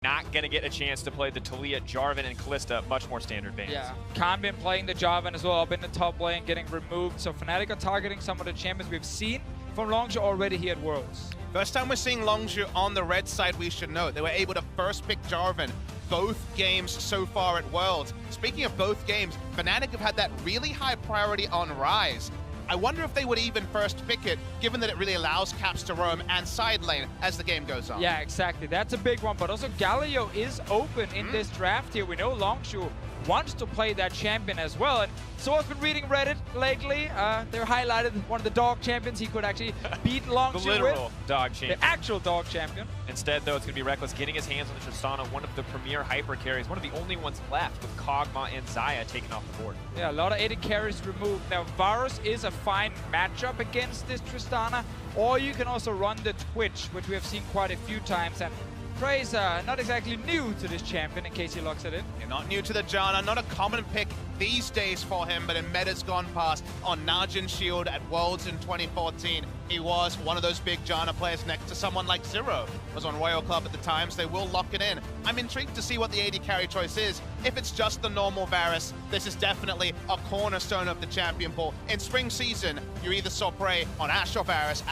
not going to get a chance to play the Taliyah, Jarvan, and Kalista, much more standard bans. Yeah, Khan been playing the Jarvan as well up in the top lane, getting removed. So Fnatic are targeting some of the champions we've seen from Longzhu already here at Worlds. First time we're seeing Longzhu on the red side, we should note. They were able to first pick Jarvan both games so far at Worlds. Speaking of both games, Fnatic have had that really high priority on Ryze. I wonder if they would even first pick it, given that it really allows Caps to roam and side lane as the game goes on. Yeah, exactly. That's a big one. But also Galio is open in this draft here. We know Longzhu wants to play that champion as well. And so I've been reading Reddit lately. They highlighted one of the dog champions he could actually beat Longzhu with. The literal dog champion. The actual dog champion. Instead, though, it's going to be Reckless getting his hands on the Tristana, one of the premier hyper carries, one of the only ones left with Kog'Maw and Xayah taken off the board. Yeah, a lot of AD carries removed. Now, Varus is a fine matchup against this Tristana, or you can also run the Twitch, which we have seen quite a few times. And Prey's not exactly new to this champion, in case he locks it in. You're not new to the Janna, not a common pick these days for him, but in meta's gone past on Najin Shield at Worlds in 2014. He was one of those big Janna players next to someone like Zero. Was on Royal Club at the time, so they will lock it in. I'm intrigued to see what the AD carry choice is. If it's just the normal Varus, this is definitely a cornerstone of the champion pool. In spring season, you either saw Prey on Ashe or Varus.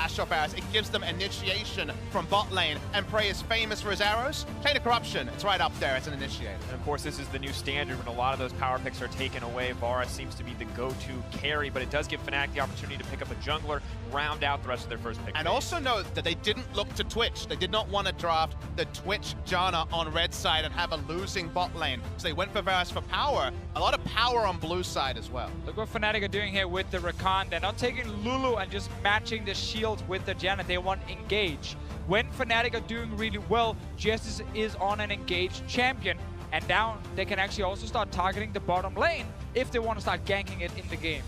It gives them initiation from bot lane, and Prey is famous for his arrows. Chain of Corruption, it's right up there as an initiator. And of course, this is the new standard when a lot of those power picks are taken away. Varus seems to be the go-to carry, but it does give Fnatic the opportunity to pick up a jungler, round out the rest of their first pick. And also note that they didn't look to Twitch. They did not want to draft the Twitch Janna on red side and have a losing bot lane. So they went for Varus for power. A lot of power on blue side as well. Look what Fnatic are doing here with the Rakan. They're not taking Lulu and just matching the shield with the Janna. They want engage. When Fnatic are doing really well, Justice is on an engaged champion. And now they can actually also start targeting the bottom lane if they want to start ganking it in the game.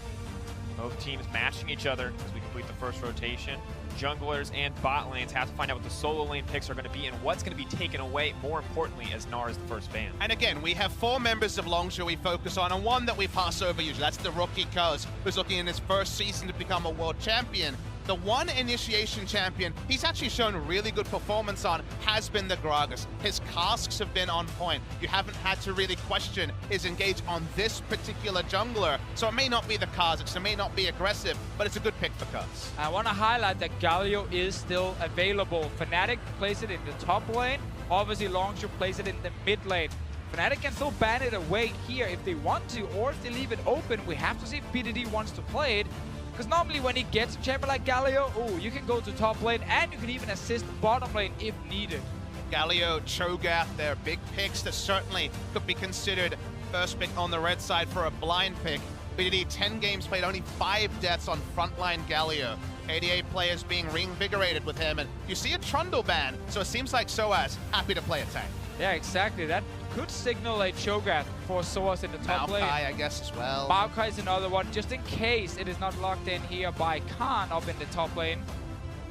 Both teams matching each other as we complete the first rotation. Junglers and bot lanes have to find out what the solo lane picks are going to be and what's going to be taken away, more importantly, as Gnar is the first ban. And again, we have 4 members of Longzhu we focus on, and one that we pass over usually. That's the rookie Cuz, who's looking in his first season to become a world champion. The one initiation champion he's actually shown really good performance on has been the Gragas. His casks have been on point. You haven't had to really question his engage on this particular jungler. So it may not be the Kha'Zix, it may not be aggressive, but it's a good pick for Cuz. I want to highlight that Galio is still available. Fnatic plays it in the top lane. Obviously, Longzhu plays it in the mid lane. Fnatic can still ban it away here if they want to, or if they leave it open. We have to see if PDD wants to play it. Because normally when he gets a champion like Galio, you can go to top lane and you can even assist bottom lane if needed. Galio, Cho'Gath, they're big picks that certainly could be considered first pick on the red side for a blind pick. BDD 10 games played, only 5 deaths on frontline Galio. 88 players being reinvigorated with him, and you see a Trundle ban, so it seems like Soaz happy to play a tank. Yeah, exactly. That could signal a Cho'Gath for Soaz in the top lane. Maokai, I guess, as well. Maokai is another one, just in case it is not locked in here by Khan up in the top lane.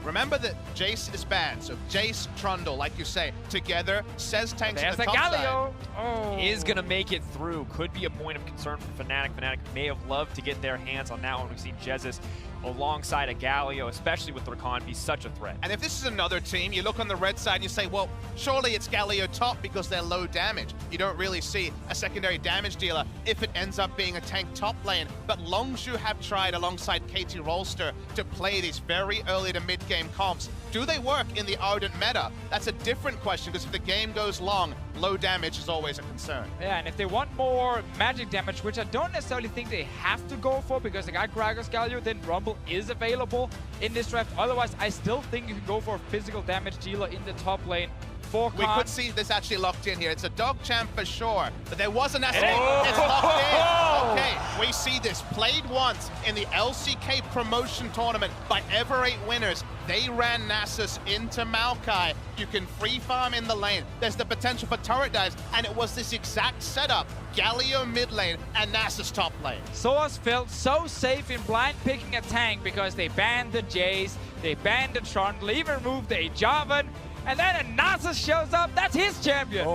Remember that Jace is banned, so Jace, Trundle, like you say, together, says tanks There's on the top Galio. side. Is going to make it through. Could be a point of concern for Fnatic. Fnatic may have loved to get their hands on that one. We've seen Jesus alongside a Galio, especially with Rakan, be such a threat. And if this is another team, you look on the red side and you say, well, surely it's Galio top because they're low damage. You don't really see a secondary damage dealer if it ends up being a tank top lane. But Longzhu have tried alongside KT Rolster to play these very early to mid game comps. Do they work in the Ardent meta? That's a different question, because if the game goes long, low damage is always a concern. Yeah, and if they want more magic damage, which I don't necessarily think they have to go for because they got Gragas Galio, then Rumble is available in this draft. Otherwise, I still think you can go for a physical damage dealer in the top lane. We could see this actually locked in here. It's a dog champ for sure, but there was an escape. It's locked in. Okay, we see this played once in the LCK promotion tournament by Ever 8 winners. They ran Nasus into Maokai. You can free farm in the lane. There's the potential for turret dives, and it was this exact setup. Galio mid lane and Nasus top lane. Soaz felt so safe in blind picking a tank because they banned the Jace, they banned the Trundle, even removed the Jarvan. And then a Nasus shows up, that's his champion.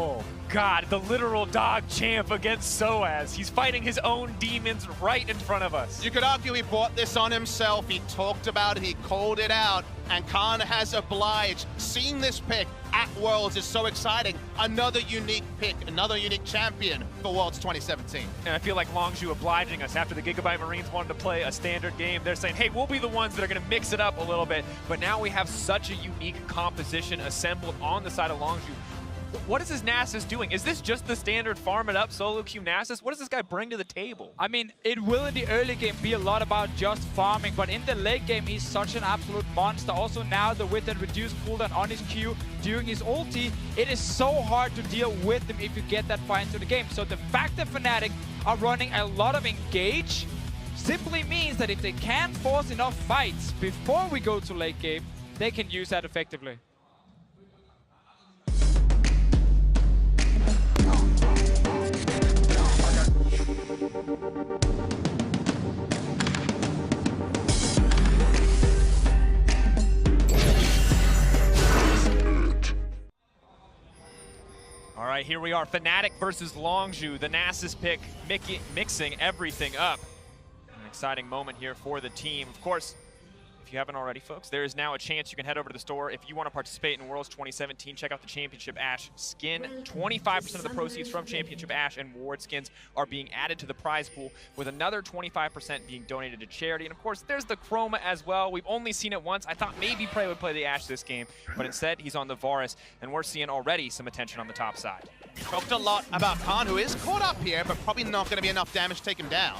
God, the literal dog champ against Soaz. He's fighting his own demons right in front of us. You could argue he brought this on himself. He talked about it, he called it out, and Khan has obliged. Seeing this pick at Worlds is so exciting. Another unique pick, another unique champion for Worlds 2017. And I feel like Longzhu obliging us after the Gigabyte Marines wanted to play a standard game. They're saying, hey, we'll be the ones that are going to mix it up a little bit. But now we have such a unique composition assembled on the side of Longzhu. What is this Nasus doing? Is this just the standard farm it up solo queue Nasus? What does this guy bring to the table? I mean, it will in the early game be a lot about just farming, but in the late game, he's such an absolute monster. Also now, with that reduced cooldown on his Q during his ulti, it is so hard to deal with him if you get that far into the game. So the fact that Fnatic are running a lot of engage simply means that if they can force enough fights before we go to late game, they can use that effectively. All right, here we are, Fnatic versus Longzhu, the Nasus pick mixing everything up. An exciting moment here for the team. Of course, if you haven't already, folks, there is now a chance you can head over to the store. If you want to participate in Worlds 2017, check out the Championship Ash skin. 25% of the proceeds from Championship Ash and Ward skins are being added to the prize pool, with another 25% being donated to charity. And of course, there's the Chroma as well. We've only seen it once. I thought maybe Prey would play the Ash this game, but instead he's on the Varus, and we're seeing already some attention on the top side. Talked a lot about Khan, who is caught up here, but probably not going to be enough damage to take him down.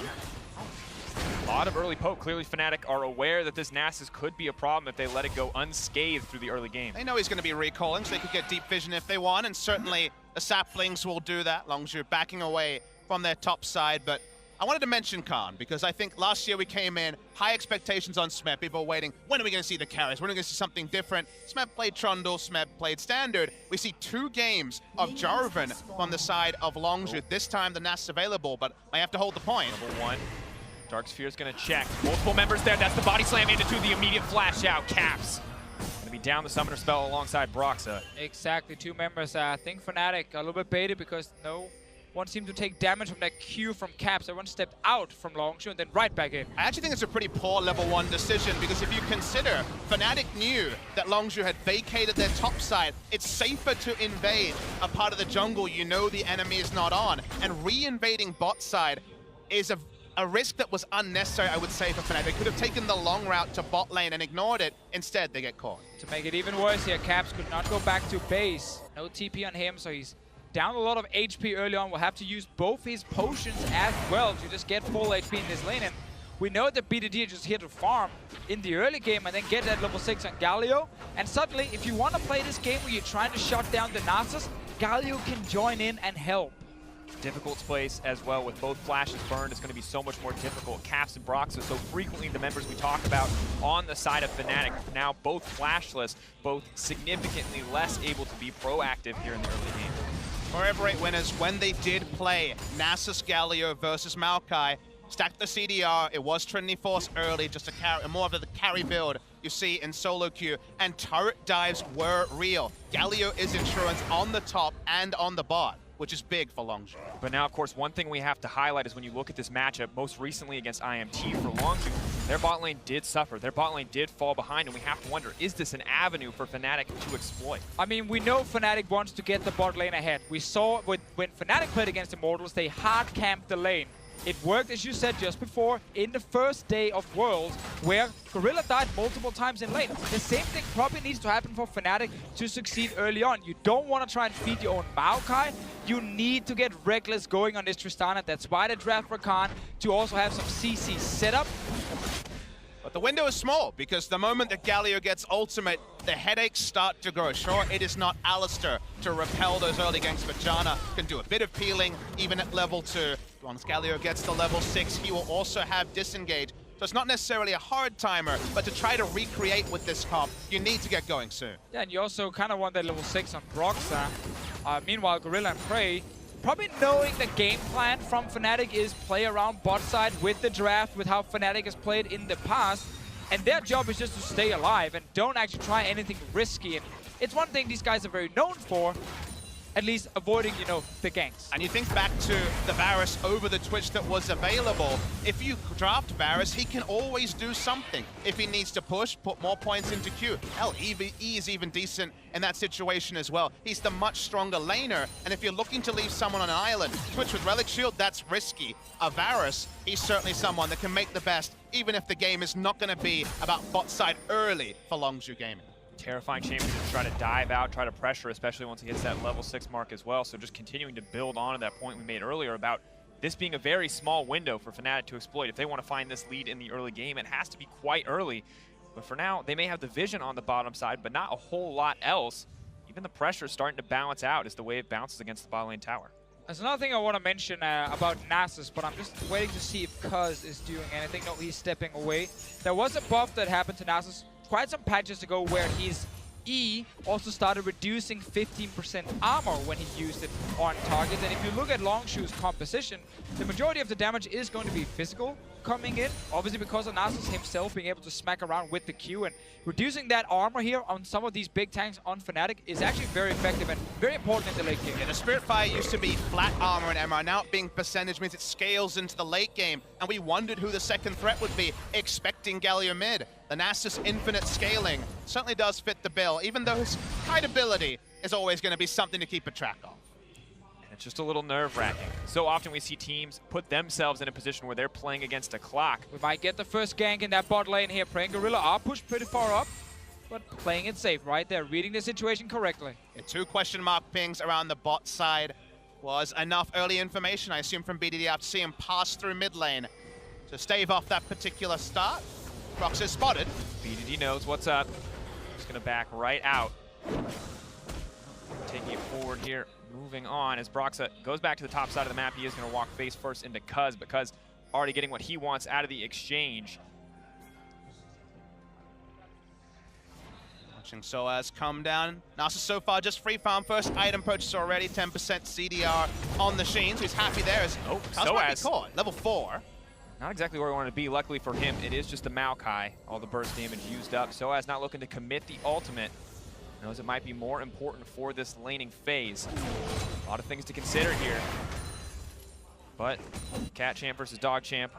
A lot of early poke. Clearly Fnatic are aware that this Nasus could be a problem if they let it go unscathed through the early game. They know he's going to be recalling, so they could get deep vision if they want, and certainly the saplings will do that. Longzhu backing away from their top side, but I wanted to mention Khan, because I think last year we came in, high expectations on Smeb. People were waiting, when are we going to see the carries? When are we going to see something different? Smeb played Trundle, Smeb played Standard. We see 2 games of Jarvan on the side of Longzhu. This time the Nasus available, but I have to hold the point. Number 1. Dark Sphere's gonna check. Multiple members there. That's the body slam into 2, the immediate flash out. Caps gonna be down the summoner spell alongside Broxa. Exactly, 2 members. I think Fnatic a little bit baited because no one seemed to take damage from that Q from Caps. Everyone stepped out from Longzhu and then right back in. I actually think it's a pretty poor level 1 decision, because if you consider Fnatic knew that Longzhu had vacated their top side, it's safer to invade a part of the jungle you know the enemy is not on, and re-invading bot side is a risk that was unnecessary, I would say, for Fnatic. They could have taken the long route to bot lane and ignored it. Instead, they get caught. To make it even worse here, Caps could not go back to base. No TP on him, so he's down a lot of HP early on. Will have to use both his potions as well to just get full HP in this lane. And we know that BDD is just here to farm in the early game and then get that level 6 on Galio. And suddenly, if you want to play this game where you're trying to shut down the Nasus, Galio can join in and help. Difficult place as well, with both flashes burned. It's going to be so much more difficult. Caps and Broxa, so frequently the members we talk about on the side of Fnatic, now both flashless, both significantly less able to be proactive here in the early game. Forever 8 winners, when they did play Nasus Galio versus Maokai, stacked the CDR, it was Trinity Force early, just a carry, more of the carry build you see in solo queue, and turret dives were real. Galio is insurance on the top and on the bot, which is big for Longzhu. But now, of course, one thing we have to highlight is when you look at this matchup, most recently against IMT for Longzhu, their bot lane did suffer. Their bot lane did fall behind, and we have to wonder, is this an avenue for Fnatic to exploit? I mean, we know Fnatic wants to get the bot lane ahead. We saw when Fnatic played against Immortals, they hard camped the lane. It worked, as you said just before, in the first day of Worlds, where Gorilla died multiple times in lane. The same thing probably needs to happen for Fnatic to succeed early on. You don't want to try and feed your own Maokai. You need to get Reckless going on this Tristana. That's why they draft Rakan, to also have some CC setup. But the window is small, because the moment that Galio gets ultimate, the headaches start to grow. Sure, it is not Alistair to repel those early ganks, but Janna can do a bit of peeling, even at level 2. Once Galio gets to level 6, he will also have disengage. So it's not necessarily a hard timer, but to try to recreate with this comp, you need to get going soon. Yeah, and you also kind of want that level 6 on Broxa. Meanwhile, Gorilla and Prey, probably knowing the game plan from Fnatic is play around bot side with the draft, with how Fnatic has played in the past. And their job is just to stay alive and don't actually try anything risky. And it's one thing these guys are very known for, at least avoiding, you know, the ganks. And you think back to the Varus over the Twitch that was available. If you draft Varus, he can always do something. If he needs to push, put more points into Q. Hell, E is even decent in that situation as well. He's the much stronger laner, and if you're looking to leave someone on an island, Twitch with Relic Shield, that's risky. A Varus, he's certainly someone that can make the best, even if the game is not going to be about bot side early for Longzhu Gaming. Terrifying champion to try to dive out, try to pressure, especially once he hits that level 6 mark as well. So just continuing to build on to that point we made earlier about this being a very small window for Fnatic to exploit. If they want to find this lead in the early game, it has to be quite early. But for now, they may have the vision on the bottom side, but not a whole lot else. Even the pressure is starting to balance out as the wave bounces against the bot lane tower. There's another thing I want to mention about Nasus, but I'm just waiting to see if Cuz is doing anything. No, he's stepping away. There was a buff that happened to Nasus quite some patches ago where his E also started reducing 15% armor when he used it on targets. And if you look at Longzhu's composition, the majority of the damage is going to be physical coming in, obviously because of Nasus himself being able to smack around with the Q, and reducing that armor here on some of these big tanks on Fnatic is actually very effective and very important in the late game. Yeah, the Spiritfire used to be flat armor in MR. Now it being percentage means it scales into the late game, and we wondered who the second threat would be, expecting Galio mid. The Nasus infinite scaling certainly does fit the bill, even though his kiteability is always going to be something to keep a track of. It's just a little nerve-wracking. So often we see teams put themselves in a position where they're playing against a clock. We might get the first gank in that bot lane here. Praying Gorilla are pushed pretty far up, but playing it safe right there, reading the situation correctly. Yeah, 2 question mark pings around the bot side was enough early information, I assume, from BDD after seeing him pass through mid lane to stave off that particular start. Brox is spotted. BDD knows what's up. Just gonna back right out. Taking it forward here, moving on as Broxa goes back to the top side of the map. He is gonna walk face first into Cuz, but Cuz already getting what he wants out of the exchange. Watching Soaz come down. Nasus so far just free farm, first item purchase already, 10% CDR on the Sheen, so he's happy there as Cuz might be caught. Level 4. Not exactly where we wanted to be. Luckily for him, it is just the Maokai. All the burst damage used up. Soaz not looking to commit the ultimate. Knows it might be more important for this laning phase. A lot of things to consider here. But Cat Champ versus Dog Champ,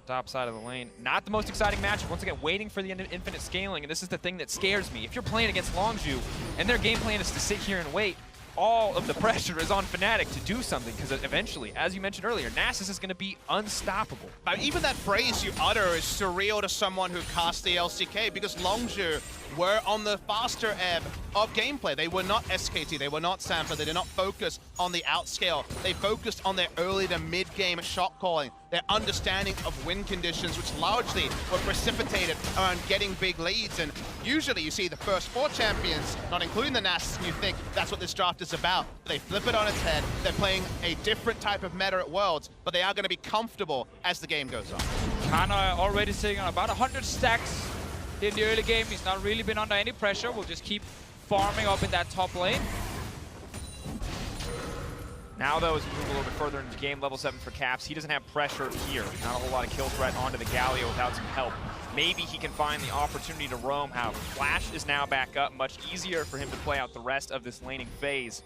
top side of the lane. Not the most exciting matchup. Once again, waiting for the infinite scaling, and this is the thing that scares me. If you're playing against Longzhu, and their game plan is to sit here and wait, all of the pressure is on Fnatic to do something, because eventually, as you mentioned earlier, Nasus is going to be unstoppable. Even that phrase you utter is surreal to someone who cast the LCK, because Longzhu were on the faster ebb of gameplay. They were not SKT, they were not Samsung, they did not focus on the outscale. They focused on their early to mid-game shot calling, their understanding of win conditions, which largely were precipitated around getting big leads. And usually you see the first 4 champions, not including the Nasus, and you think that's what this draft is about. They flip it on its head. They're playing a different type of meta at Worlds, but they are going to be comfortable as the game goes on. Kana already sitting on about 100 stacks in the early game. He's not really been under any pressure. We'll just keep farming up in that top lane. Now, though, as we move a little bit further into the game, level 7 for Caps, he doesn't have pressure here. Not a whole lot of kill threat onto the Galio without some help. Maybe he can find the opportunity to roam. However, Flash is now back up. Much easier for him to play out the rest of this laning phase.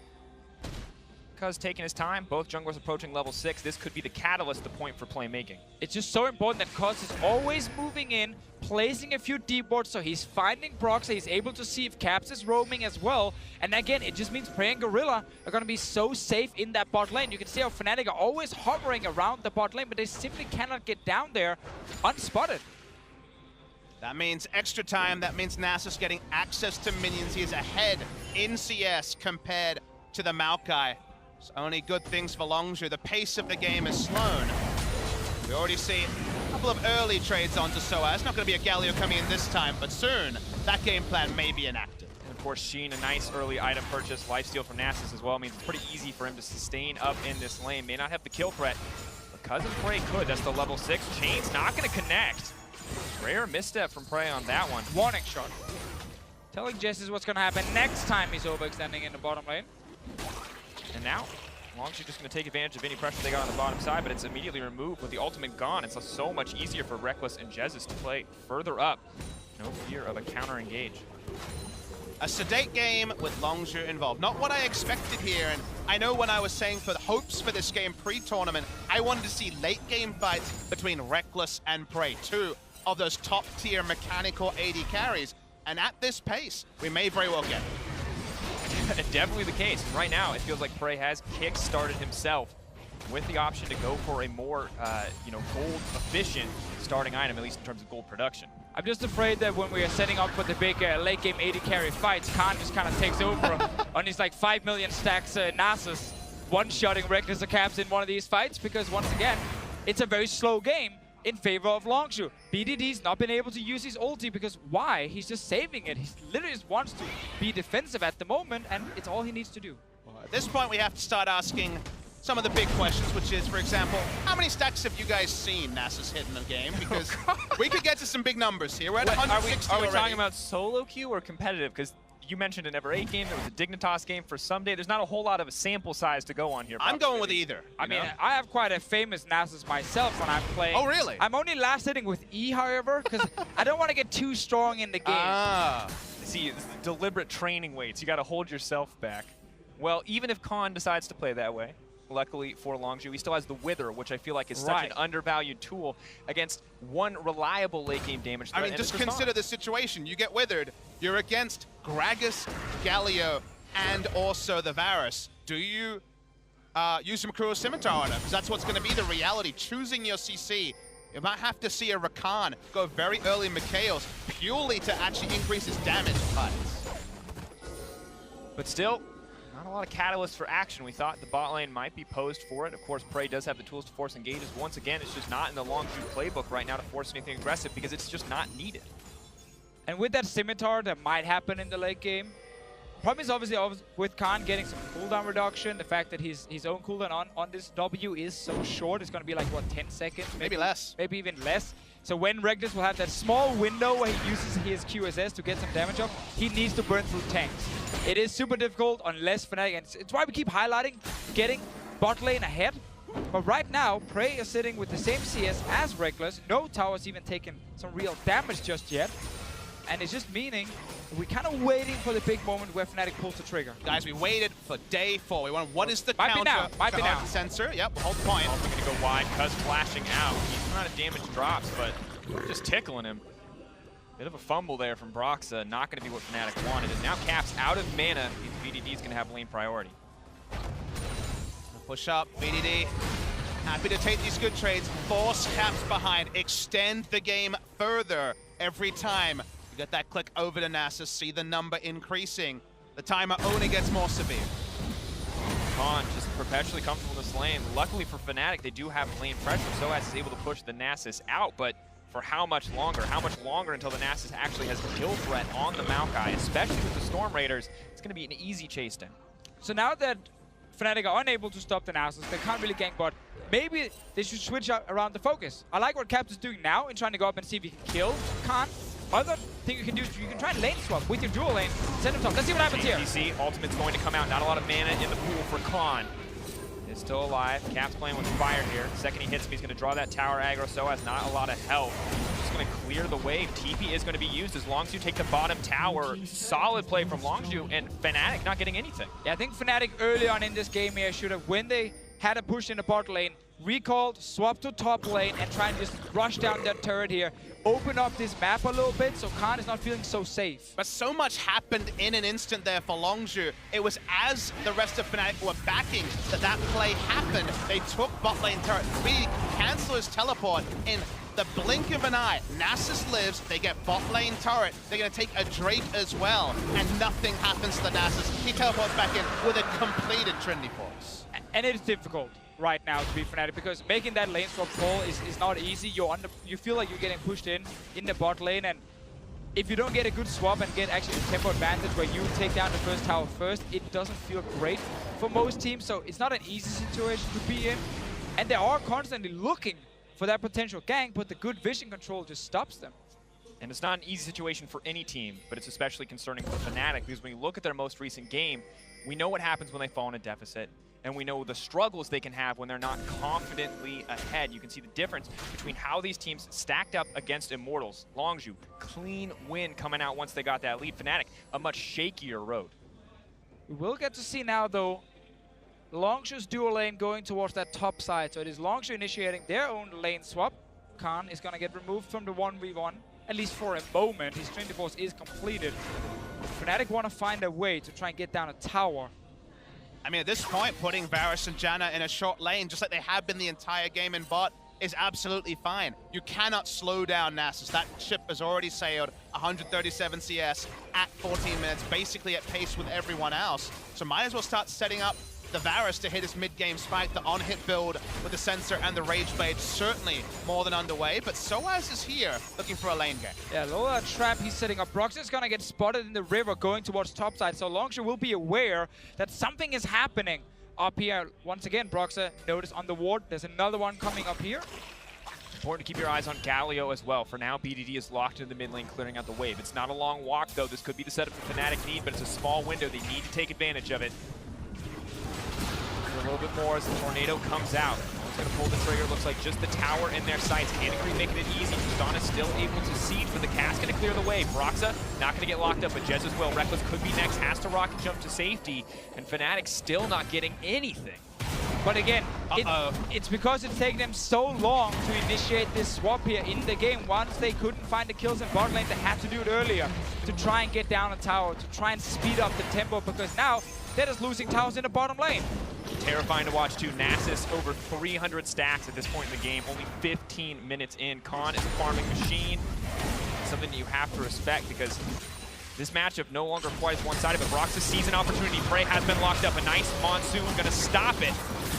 Cuz taking his time, both junglers approaching level 6. This could be the catalyst, the point for playmaking. It's just so important that Cuz is always moving in, placing a few deep wards, so he's finding Broxa. He's able to see if Caps is roaming as well. And again, it just means Prey and Gorilla are going to be so safe in that bot lane. You can see how Fnatic are always hovering around the bot lane, but they simply cannot get down there unspotted. That means extra time. That means Nasus getting access to minions. He is ahead in CS compared to the Maokai. It's only good things for Longzhu. The pace of the game is slowed. We already see a couple of early trades onto Soaz. Not going to be a Galio coming in this time, but soon that game plan may be enacted. And of course, Sheen, a nice early item purchase, lifesteal from Nasus as well, means it's pretty easy for him to sustain up in this lane. May not have the kill threat, but Cousin Prey could. That's the level 6. Chain's not going to connect. Rare misstep from Prey on that one. Warning shot. Telling Jesse what's going to happen next time he's overextending in the bottom lane. And now, Longzhu just going to take advantage of any pressure they got on the bottom side, but it's immediately removed with the ultimate gone. It's so much easier for Reckless and Jesus to play further up. No fear of a counter engage. A sedate game with Longzhu involved. Not what I expected here, and I know when I was saying for the hopes for this game pre-tournament, I wanted to see late game fights between Rekkles and Prey, two of those top-tier mechanical AD carries, and at this pace, we may very well get it. Definitely the case. Right now, it feels like Prey has kick-started himself with the option to go for a more, gold-efficient starting item, at least in terms of gold production. I'm just afraid that when we are setting up for the big late game AD carry fights, Khan just kind of takes over on his like 5 million stacks Nasus, one-shotting Rekkles or Caps in one of these fights, because once again, it's a very slow game in favor of Longzhu. BDD's not been able to use his ulti because why? He's just saving it. He literally just wants to be defensive at the moment, and it's all he needs to do. Well, at this point, we have to start asking some of the big questions, which is, for example, how many stacks have you guys seen Nasus hit in the game? Because we could get to some big numbers here. We're at 160 Are we already. talking about solo queue or competitive? Because you mentioned an Ever 8 game, there was a Dignitas game for someday. There's not a whole lot of a sample size to go on here. I'm going with either. I mean, I have quite a famous Nasus myself when I'm playing. Oh, really? I'm only last hitting with E, however, because I don't want to get too strong in the game. See, it's the deliberate training weights. You got to hold yourself back. Well, even if Khan decides to play that way, luckily for Longzhu, he still has the Wither, which I feel like is such an undervalued tool against one reliable late game damage threat. I mean, just consider the situation. You get Withered, you're against Gragas, Galio, and also the Varus. Do you use some Cruel Scimitar on him? Because that's what's going to be the reality. Choosing your CC, you might have to see a Rakan go very early Mikhails purely to actually increase his damage. But still, not a lot of catalysts for action. We thought the bot lane might be posed for it. Of course, Prey does have the tools to force engages. Once again, it's just not in the Longzhu playbook right now to force anything aggressive because it's just not needed. And with that Scimitar, that might happen in the late game. Problem is obviously with Khan getting some cooldown reduction, the fact that his own cooldown on this W is so short, it's going to be like, what, 10 seconds? Maybe less. Maybe even less. So when Rekkles will have that small window where he uses his QSS to get some damage up, he needs to burn through tanks. It is super difficult unless Fnatic, and it's why we keep highlighting getting bot lane ahead. But right now, Prey is sitting with the same CS as Rekkles. No tower's even taken some real damage just yet. And it's just meaning we're kind of waiting for the big moment where Fnatic pulls the trigger. Guys, we waited for day 4. We want what is the Might counter? Might be now. Sensor. Yep, we'll hold the point. Also going to go wide because flashing out. He's not a damage drops, but just tickling him. Bit of a fumble there from Broxa. Not going to be what Fnatic wanted. And now Caps out of mana. VDD's going to have lane priority. Push up, VDD. Happy to take these good trades. Force Caps behind. Extend the game further every time. Get that click over to Nasus, see the number increasing. The timer only gets more severe. Khan just perpetually comfortable in this lane. Luckily for Fnatic, they do have lane pressure. Soaz is able to push the Nasus out, but for how much longer? How much longer until the Nasus actually has a kill threat on the Maokai, especially with the Storm Raiders? It's going to be an easy chase down. So now that Fnatic are unable to stop the Nasus, they can't really gank bot. Maybe they should switch out around the focus. I like what Caps is doing now in trying to go up and see if he can kill Khan. Other thing you can do is you can try and lane swap with your dual lane, send him top. Let's see what happens here. TC, ultimate's going to come out. Not a lot of mana in the pool for Khan. Is still alive. Caps playing with fire here. Second he hits him, he's going to draw that tower aggro. So has not a lot of health. Just going to clear the wave. TP is going to be used as Longzhu take the bottom tower. Solid play from Longzhu, and Fnatic not getting anything. Yeah, I think Fnatic early on in this game here should have, when they had a push in the bot lane, recalled, swapped to top lane, and try and just rush down that turret here. Open up this map a little bit so Khan is not feeling so safe. But so much happened in an instant there for Longzhu. It was as the rest of Fnatic were backing that play happened. They took bot lane turret. We cancel his teleport in the blink of an eye. Nasus lives, they get bot lane turret. They're going to take a Drake as well, and nothing happens to the Nasus. He teleports back in with a completed Trinity Force. And it is difficult right now to be Fnatic because making that lane swap call is not easy. You feel like you're getting pushed in the bot lane, and if you don't get a good swap and get actually a tempo advantage where you take down the first tower first, it doesn't feel great for most teams. So it's not an easy situation to be in, and they are constantly looking for that potential gank, but the good vision control just stops them. And it's not an easy situation for any team, but it's especially concerning for Fnatic because when you look at their most recent game, we know what happens when they fall in a deficit. and we know the struggles they can have when they're not confidently ahead. You can see the difference between how these teams stacked up against Immortals. Longzhu, clean win coming out once they got that lead. Fnatic, a much shakier road. We will get to see now, though, Longzhu's dual lane going towards that top side. So it is Longzhu initiating their own lane swap. Khan is going to get removed from the 1v1, at least for a moment. His Trinity Force is completed. Fnatic want to find a way to try and get down a tower. I mean, at this point, putting Varus and Janna in a short lane, just like they have been the entire game in bot, is absolutely fine. You cannot slow down Nasus. That ship has already sailed 137 CS at 14 minutes, basically at pace with everyone else. So might as well start setting up the Varus to hit his mid-game spike. The on-hit build with the Sensor and the Rage Blade certainly more than underway, but Soaz is here looking for a lane game. Yeah, Lola trap he's setting up. Broxah is gonna get spotted in the river going towards topside, so Longzhu will be aware that something is happening up here. Once again, Broxah notice on the ward. There's another one coming up here. Important to keep your eyes on Galio as well. For now, BDD is locked in the mid lane, clearing out the wave. It's not a long walk, though. This could be the setup for Fnatic need, but it's a small window. They need to take advantage of it. A little bit more as the tornado comes out. One's going to pull the trigger. Looks like just the tower in their sights. Canacree making it easy. Tristana still able to siege, but the cast going to clear the way. Broxah not going to get locked up, but Jez as well. Reckless could be next, has to rocket jump to safety, and Fnatic still not getting anything. But again, it's because it's taken them so long to initiate this swap here in the game. Once they couldn't find the kills in bot lane, they had to do it earlier to try and get down a tower, to try and speed up the tempo, because now they're just losing towers in the bottom lane. Terrifying to watch too. Nasus over 300 stacks at this point in the game, only 15 minutes in. Khan is a farming machine. Something that you have to respect, because this matchup no longer quite as one-sided, but Broxah sees an opportunity. Prey has been locked up. A nice Monsoon gonna stop it.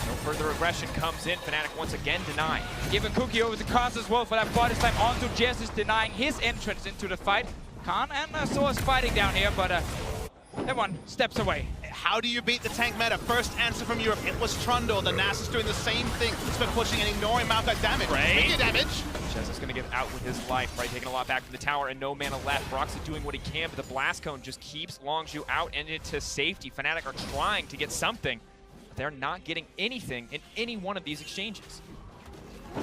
No further aggression comes in. Fnatic once again denied. Give a cookie over the cast as well for that body slam onto Jez, is denying his entrance into the fight. Khan and Soaz fighting down here, but everyone steps away. How do you beat the tank meta? First answer from Europe, it was Trundle. The Nasus doing the same thing. It's been pushing and ignoring Malphite damage. Making damage. Jez is going to give out with his life, right? Taking a lot back from the tower and no mana left. Broxah doing what he can, but the Blast Cone just keeps Longzhu out and into safety. Fnatic are trying to get something, but they're not getting anything in any one of these exchanges.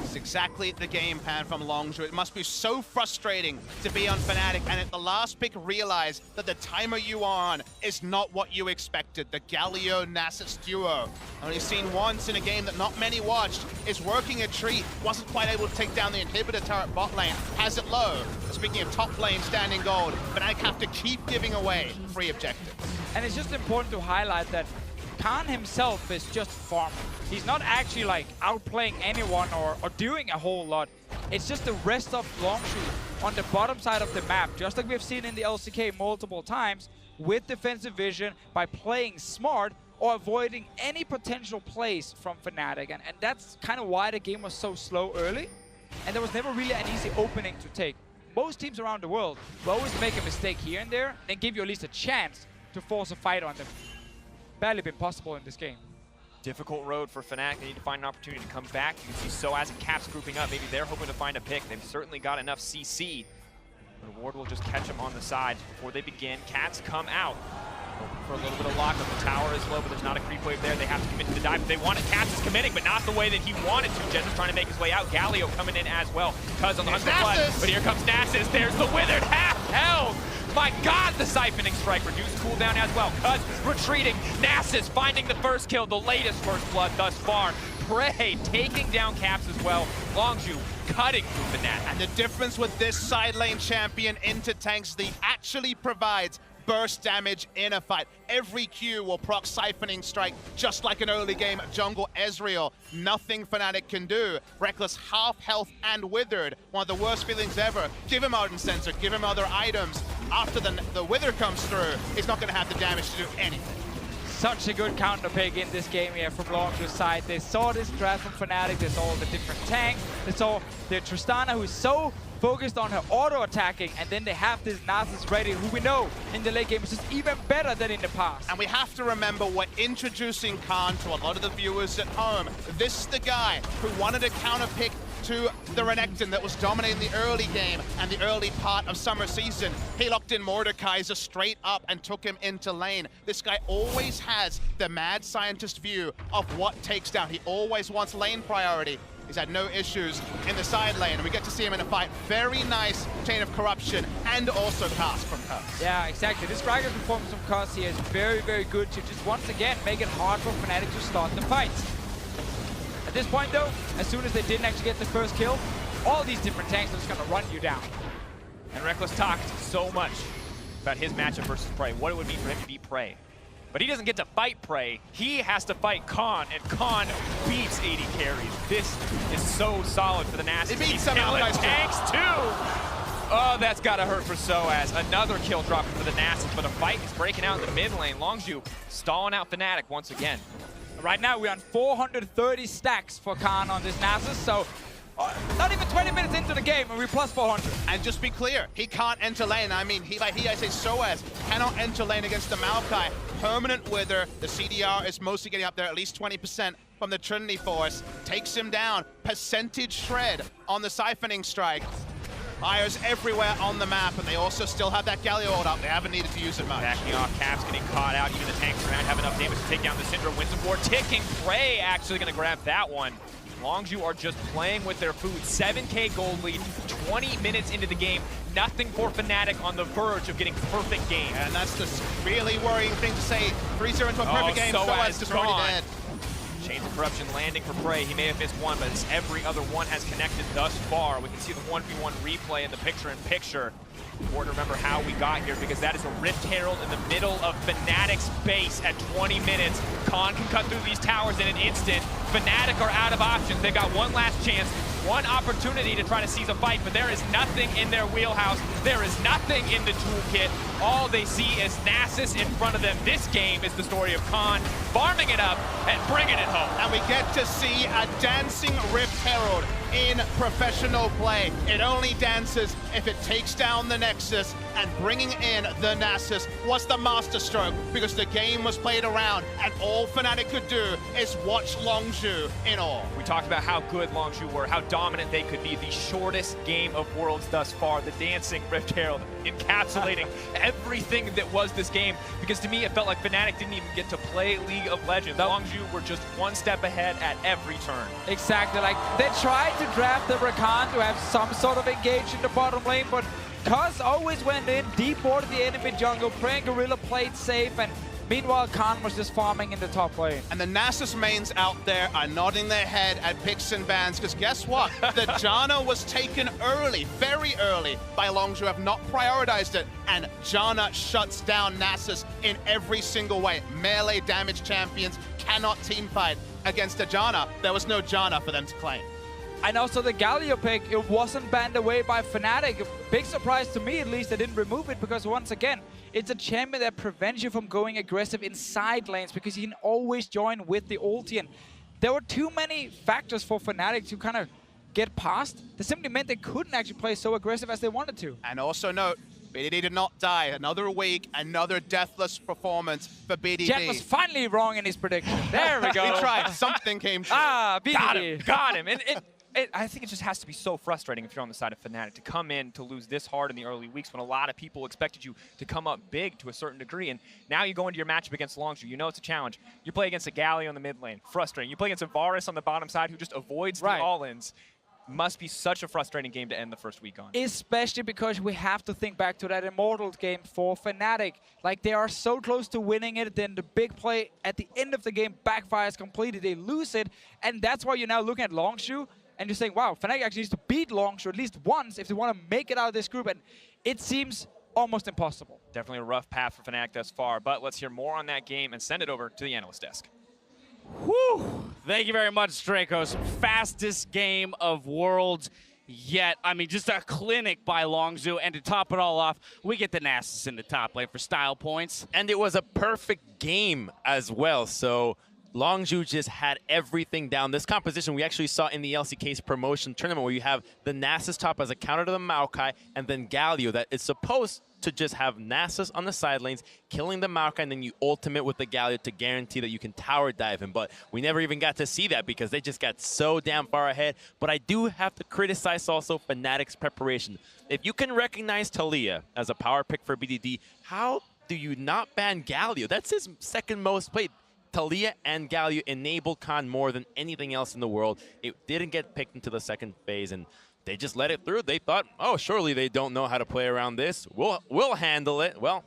It's exactly the game plan from Longzhu. It must be so frustrating to be on Fnatic and at the last pick realize that the timer you are on is not what you expected. The Galio-Nasus duo, only seen once in a game that not many watched, is working a treat. Wasn't quite able to take down the inhibitor turret bot lane. Has it low. Speaking of top lane standing gold, Fnatic have to keep giving away free objectives. And it's just important to highlight that Khan himself is just farming. He's not actually like outplaying anyone or doing a whole lot. It's just the rest of Longzhu on the bottom side of the map, just like we've seen in the LCK multiple times, with defensive vision, by playing smart or avoiding any potential plays from Fnatic. And that's kind of why the game was so slow early, and there was never really an easy opening to take. Most teams around the world will always make a mistake here and there and give you at least a chance to force a fight on them. Barely been possible in this game. Difficult road for Fnatic. They need to find an opportunity to come back. You can see Soaz and Caps grouping up. Maybe they're hoping to find a pick. They've certainly got enough CC. But Ward will just catch them on the side before they begin. Cats come out. Hoping for a little bit of lockup. The tower is low, but there's not a creep wave there. They have to commit to the dive. They want it. Cats is committing, but not the way that he wanted to. Jez is trying to make his way out. Galio coming in as well. Cuz on the 100 blood. But here comes Nasus. There's the withered half health. My God, the siphoning strike reduced cooldown as well. Cuz retreating. Nasus finding the first kill, the latest first blood thus far. Prey taking down Caps as well. Longzhu cutting through Fnatic. And the difference with this side lane champion into tanks, he actually provides burst damage in a fight. Every Q will proc siphoning strike, just like an early game jungle Ezreal. Nothing Fnatic can do. Reckless half health and withered. One of the worst feelings ever. Give him Ardent Sensor, give him other items. After the wither comes through, he's not going to have the damage to do anything. Such a good counter pick in this game here from Longzhu's side. They saw this draft from Fnatic, they saw the different tanks, they saw the Tristana, who is so focused on her auto-attacking, and then they have this Nasus ready, who we know in the late game is just even better than in the past. And we have to remember, we're introducing Khan to a lot of the viewers at home. This is the guy who wanted a counter pick to the Renekton that was dominating the early game and the early part of summer season. He locked in Mordekaiser straight up and took him into lane. This guy always has the mad scientist view of what takes down. He always wants lane priority. He's had no issues in the side lane, and we get to see him in a fight. Very nice chain of corruption, and also cast from Curse. Yeah, exactly. This Striker's performance from Curse here is very, very good to just once again make it hard for Fnatic to start the fights. At this point though, as soon as they didn't actually get the first kill, all these different tanks are just gonna run you down. And Reckless talked so much about his matchup versus Prey, what it would mean for him to beat Prey. But he doesn't get to fight Prey. He has to fight Khan, and Khan beats 80 carries. This is so solid for the Nasus. He beats some tanks too. Oh, that's gotta hurt for Soaz. Another kill dropping for the Nasus, but a fight is breaking out in the mid lane. Longzhu stalling out Fnatic once again. Right now we're on 430 stacks for Khan on this Nasus, so not even 20 minutes into the game and we're plus 400. And just be clear, he can't enter lane. I mean, I say Soaz cannot enter lane against the Maokai. Permanent Wither, the CDR is mostly getting up there, at least 20% from the Trinity Force. Takes him down, percentage shred on the Siphoning Strike. Fires everywhere on the map, and they also still have that Galio ult up. They haven't needed to use it much. Backing off, Caps getting caught out. Even the tanks around have enough damage to take down the Syndrome. Wins the board. Ticking Prey actually going to grab that one. Longzhu are just playing with their food. 7K gold lead, 20 minutes into the game. Nothing for Fnatic, on the verge of getting perfect game. And that's the really worrying thing to say. 3-0 into a perfect game, Soaz just already dead. Chains of Corruption landing for Prey. He may have missed one, but every other one has connected thus far. We can see the 1v1 replay in the picture-in-picture. Important to remember how we got here, because that is a Rift Herald in the middle of Fnatic's base at 20 minutes. Khan can cut through these towers in an instant. Fnatic are out of options. They've got one last chance, one opportunity to try to seize a fight, but there is nothing in their wheelhouse. There is nothing in the toolkit. All they see is Nasus in front of them. This game is the story of Khan farming it up and bringing it home. And we get to see a dancing Rift Herald in professional play. It only dances if it takes down the Nexus, and bringing in the Nasus was the masterstroke, because the game was played around and all Fnatic could do is watch Longzhu in awe. We talked about how good Longzhu were, how dominant they could be. The shortest game of Worlds thus far, the dancing Rift Herald encapsulating everything that was this game, because to me it felt like Fnatic didn't even get to play League of Legends. Longzhu were just one step ahead at every turn. Exactly, like they tried to draft the Rakan to have some sort of engage in the bottom lane, but Cuz always went in, deported the enemy jungle, Prey and Gorilla played safe, and meanwhile Khan was just farming in the top lane. And the Nasus mains out there are nodding their head at picks and bans, because guess what? The Janna was taken early, very early, by Longzhu, have not prioritized it, and Janna shuts down Nasus in every single way. Melee damage champions cannot teamfight against a Janna. There was no Janna for them to claim. And also the Galio pick, it wasn't banned away by Fnatic. Big surprise to me, at least, they didn't remove it, because once again, it's a champion that prevents you from going aggressive in side lanes, because you can always join with the ulti. And there were too many factors for Fnatic to kind of get past. That simply meant they couldn't actually play so aggressive as they wanted to. And also note, BDD did not die. Another week, another deathless performance for BDD. Jet was finally wrong in his prediction. There we go. He tried. Something came true. BDD. Got him. And I think it just has to be so frustrating if you're on the side of Fnatic to come in to lose this hard in the early weeks when a lot of people expected you to come up big to a certain degree. And now you go into your matchup against Longzhu. You know it's a challenge. You play against a Galio in the mid lane. Frustrating. You play against a Varus on the bottom side who just avoids the all-ins. Must be such a frustrating game to end the first week on. Especially because we have to think back to that Immortals game for Fnatic. Like, they are so close to winning it, then the big play at the end of the game backfires completely. They lose it, and that's why you're now looking at Longzhu and you're saying, wow, Fnatic actually needs to beat Longzhu at least once if they want to make it out of this group, and it seems almost impossible. Definitely a rough path for Fnatic thus far, but let's hear more on that game and send it over to the analyst desk. Whew. Thank you very much, Dracos. Fastest game of Worlds yet. I mean, just a clinic by Longzhu, and to top it all off, we get the Nasus in the top lane for style points. And it was a perfect game as well, so Longzhu just had everything down. This composition we actually saw in the LCK's promotion tournament, where you have the Nasus top as a counter to the Maokai, and then Galio that is supposed to just have Nasus on the side lanes, killing the Maokai, and then you ultimate with the Galio to guarantee that you can tower dive him. But we never even got to see that because they just got so damn far ahead. But I do have to criticize also Fnatic's preparation. If you can recognize Taliyah as a power pick for BDD, how do you not ban Galio? That's his second most played. Taliyah and Galio enabled Khan more than anything else in the world. It didn't get picked into the second phase, and they just let it through. They thought, oh, surely they don't know how to play around this. We'll handle it. Well,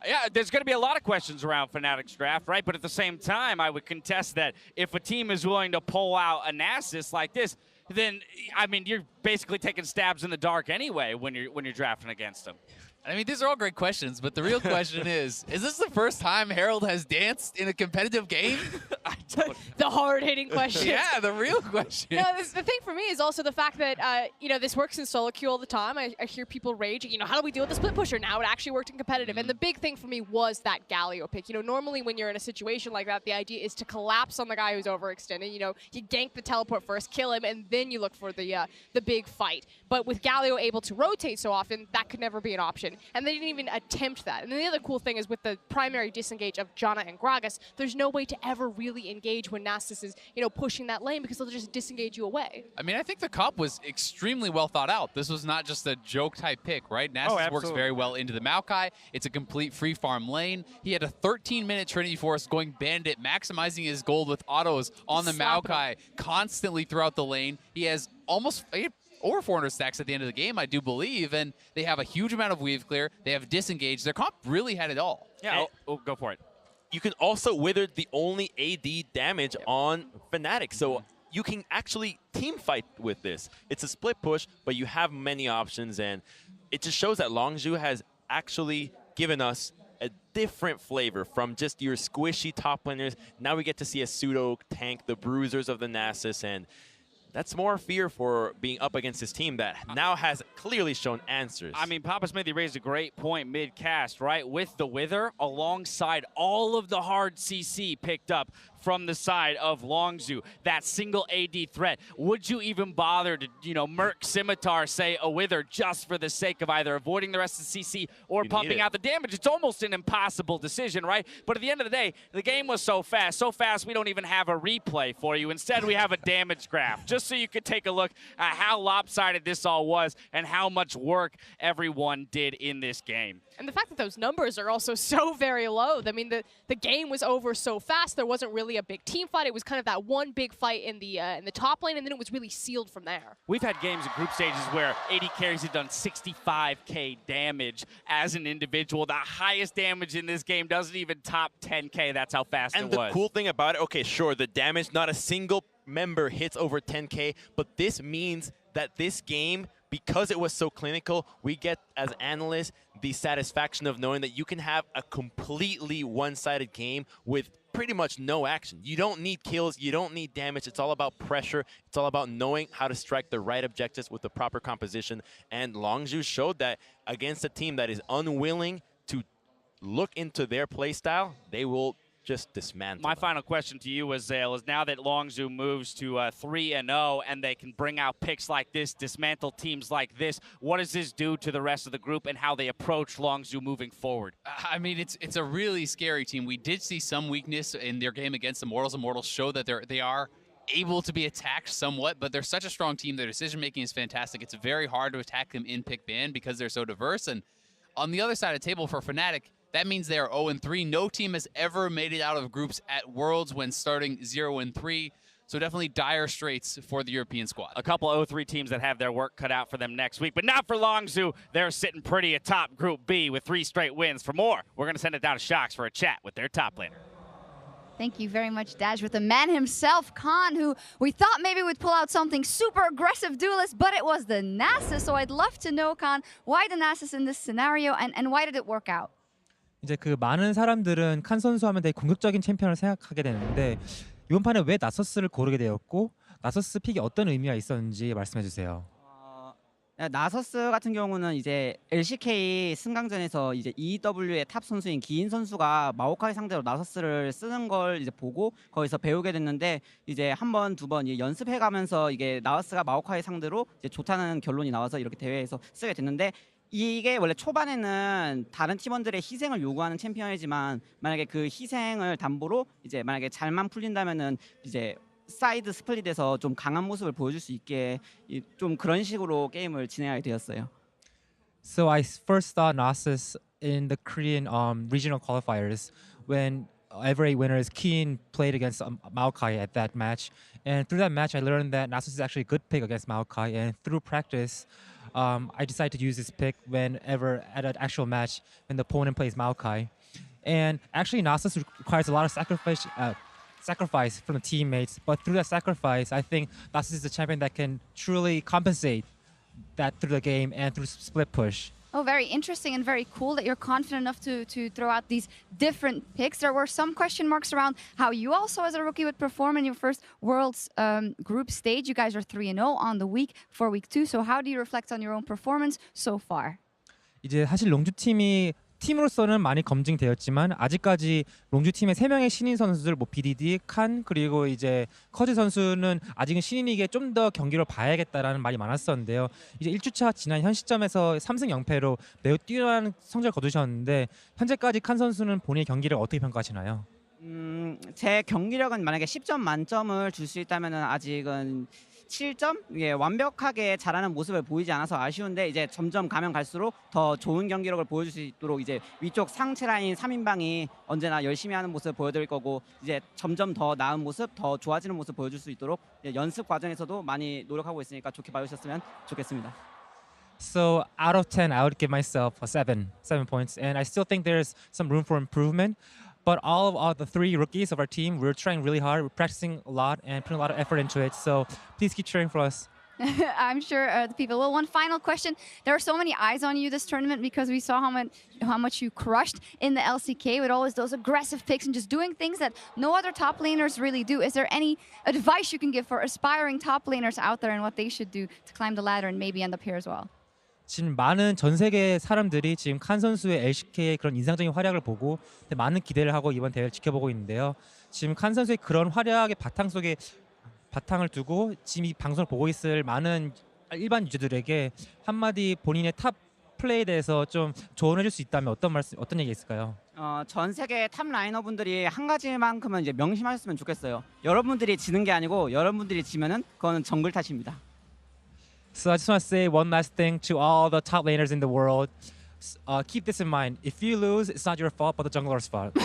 yeah, there's going to be a lot of questions around Fnatic's draft, right? But at the same time, I would contest that if a team is willing to pull out a Nasus like this, then, I mean, you're basically taking stabs in the dark anyway when you're drafting against them. I mean, these are all great questions, but the real question is this the first time Harold has danced in a competitive game? The hard-hitting question. Yeah, the real question. No, the thing for me is also the fact that, you know, this works in solo queue all the time. I hear people raging, you know, how do we deal with the split pusher? Now it actually worked in competitive. And the big thing for me was that Galio pick. You know, normally when you're in a situation like that, the idea is to collapse on the guy who's overextended. You know, you gank the teleport first, kill him, and then you look for the big fight. But with Galio able to rotate so often, that could never be an option. And they didn't even attempt that. And then the other cool thing is with the primary disengage of Janna and Gragas, there's no way to ever really engage when Nasus is, you know, pushing that lane because they'll just disengage you away. I mean, I think the comp was extremely well thought out. This was not just a joke-type pick, right? Nasus works very well into the Maokai. It's a complete free farm lane. He had a 13-minute Trinity Force going Bandit, maximizing his gold with autos on the Maokai constantly throughout the lane. He has almost over 400 stacks at the end of the game, I do believe, and they have a huge amount of weave clear. They have disengaged. Their comp really had it all. Yeah, go for it. You can also wither the only AD damage on Fnatic, so you can actually team fight with this. It's a split push, but you have many options, and it just shows that Longzhu has actually given us a different flavor from just your squishy top laners. Now we get to see a pseudo tank, the bruisers of the Nasus, and that's more fear for being up against this team that now has clearly shown answers. I mean, Papa Smithy raised a great point mid-cast, right? With the Wither alongside all of the hard CC picked up from the side of Longzhu, that single AD threat. Would you even bother to, you know, Merc Scimitar, say, a Wither just for the sake of either avoiding the rest of the CC or pumping out the damage? It's almost an impossible decision, right? But at the end of the day, the game was so fast we don't even have a replay for you. Instead, we have a damage graph, just so you could take a look at how lopsided this all was and how much work everyone did in this game. And the fact that those numbers are also so very low. I mean, the game was over so fast. There wasn't really a big team fight. It was kind of that one big fight in the top lane, and then it was really sealed from there. We've had games in group stages where AD carries have done 65K damage as an individual. The highest damage in this game doesn't even top 10K. That's how fast it was. And the cool thing about it, okay, sure, the damage, not a single member hits over 10K, but this means that this game, because it was so clinical, we get, as analysts, the satisfaction of knowing that you can have a completely one-sided game with pretty much no action. You don't need kills, you don't need damage. It's all about pressure. It's all about knowing how to strike the right objectives with the proper composition. And Longzhu showed that against a team that is unwilling to look into their play style, they will just dismantle. My final question to you, Azale, is now that Longzhu moves to 3-0 and they can bring out picks like this, dismantle teams like this, what does this do to the rest of the group and how they approach Longzhu moving forward? I mean, it's a really scary team. We did see some weakness in their game against Immortals. Immortals show that they are able to be attacked somewhat, but they're such a strong team. Their decision-making is fantastic. It's very hard to attack them in pick ban because they're so diverse. And on the other side of the table for Fnatic, that means they are 0-3. No team has ever made it out of groups at Worlds when starting 0-3. So definitely dire straits for the European squad. A couple 0-3 teams that have their work cut out for them next week, but not for Longzhu. They're sitting pretty atop Group B with 3 straight wins. For more, we're going to send it down to Shox for a chat with their top laner. Thank you very much, Daj, with the man himself, Khan, who we thought maybe would pull out something super aggressive duelist, but it was the Nasus. So I'd love to know, Khan, why the Nasus in this scenario and why did it work out? 이제 그 많은 사람들은 칸 선수 하면 되게 공격적인 챔피언을 생각하게 되는데 이번 판에 왜 나서스를 고르게 되었고 나서스 픽이 어떤 의미가 있었는지 말씀해 주세요. 나서스 같은 경우는 이제 LCK 승강전에서 이제 EW의 탑 선수인 기인 선수가 마오카이 상대로 나서스를 쓰는 걸 이제 보고 거기서 배우게 됐는데 이제 한 번, 두 번 연습해가면서 이게 나서스가 마오카이 상대로 이제 좋다는 결론이 나와서 이렇게 대회에서 쓰게 됐는데 이게 원래 초반에는 다른 팀원들의 희생을 요구하는 챔피언이지만 만약에 그 희생을 담보로 이제 만약에 잘만 풀린다면은 이제 사이드 스플릿에서 좀 강한 모습을 보여줄 수 있게 좀 그런 식으로 게임을 진행하게 되었어요. So I first saw Nasus in the Korean regional qualifiers when every winners Keen played against Maokai at that match, and through that match I learned that Nasus is actually a good pick against Maokai, and through practice I decided to use this pick whenever at an actual match when the opponent plays Maokai. And actually Nasus requires a lot of sacrifice from the teammates, but through that sacrifice I think Nasus is a champion that can truly compensate that through the game and through split push. Oh, very interesting and very cool that you're confident enough to throw out these different picks. There were some question marks around how you also as a rookie would perform in your first Worlds group stage. You guys are 3-0 on the week for week 2. So how do you reflect on your own performance so far? 이제 사실 롱주 팀이 팀으로서는 많이 검증되었지만 아직까지 롱주 팀의 3명의 신인 선수들 뭐 BDD, 칸 그리고 이제 커즈 선수는 아직은 신인이기에 좀 더 경기를 봐야겠다라는 말이 많았었는데요. 이제 1주차 지난 현 시점에서 3승 0패로 매우 뛰어난 성적을 거두셨는데 현재까지 칸 선수는 본인의 경기를 어떻게 평가하시나요? 제 경기력은 만약에 10점 만점을 줄 수 있다면은 아직은 7점? 예, 완벽하게 잘하는 모습을 보이지 않아서 아쉬운데 이제 점점 가면 갈수록 더 좋은 경기력을 보여줄 수 있도록 이제 위쪽 상체 라인 3인방이 언제나 열심히 하는 모습을 보여드릴 거고 이제 점점 더 나은 모습, 더 좋아지는 모습 보여줄 수 있도록 연습 과정에서도 많이 노력하고 있으니까 좋게 봐주셨으면 좋겠습니다. So out of 10, I would give myself a 7 points, and I still think there's some room for improvement. But all of the 3 rookies of our team, we're trying really hard. We're practicing a lot and putting a lot of effort into it. So please keep cheering for us. I'm sure the people will. One final question. There are so many eyes on you this tournament because we saw how much you crushed in the LCK with always those aggressive picks and just doing things that no other top laners really do. Is there any advice you can give for aspiring top laners out there and what they should do to climb the ladder and maybe end up here as well? 지금 많은 전 세계 사람들이 지금 칸 선수의 LCK의 그런 인상적인 활약을 보고 많은 기대를 하고 이번 대회를 지켜보고 있는데요. 지금 칸 선수의 그런 활약의 바탕 속에 바탕을 두고 지금 이 방송을 보고 있을 많은 일반 유저들에게 한마디 본인의 탑 플레이에 대해서 좀 조언해 줄 수 있다면 어떤 얘기 있을까요? 전 세계 탑 라이너분들이 한 가지만큼은 이제 명심하셨으면 좋겠어요. 여러분들이 지는 게 아니고 여러분들이 지면은 그거는 정글 탓입니다. So I just want to say one last thing to all the top laners in the world. Keep this in mind. If you lose, it's not your fault, but the jungler's fault.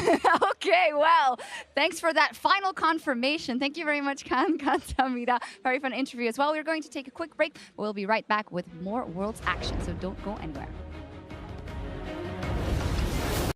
Okay, well, thanks for that final confirmation. Thank you very much, Khan Kantamida. Very fun interview as well. We're going to take a quick break, but we'll be right back with more Worlds action, so don't go anywhere.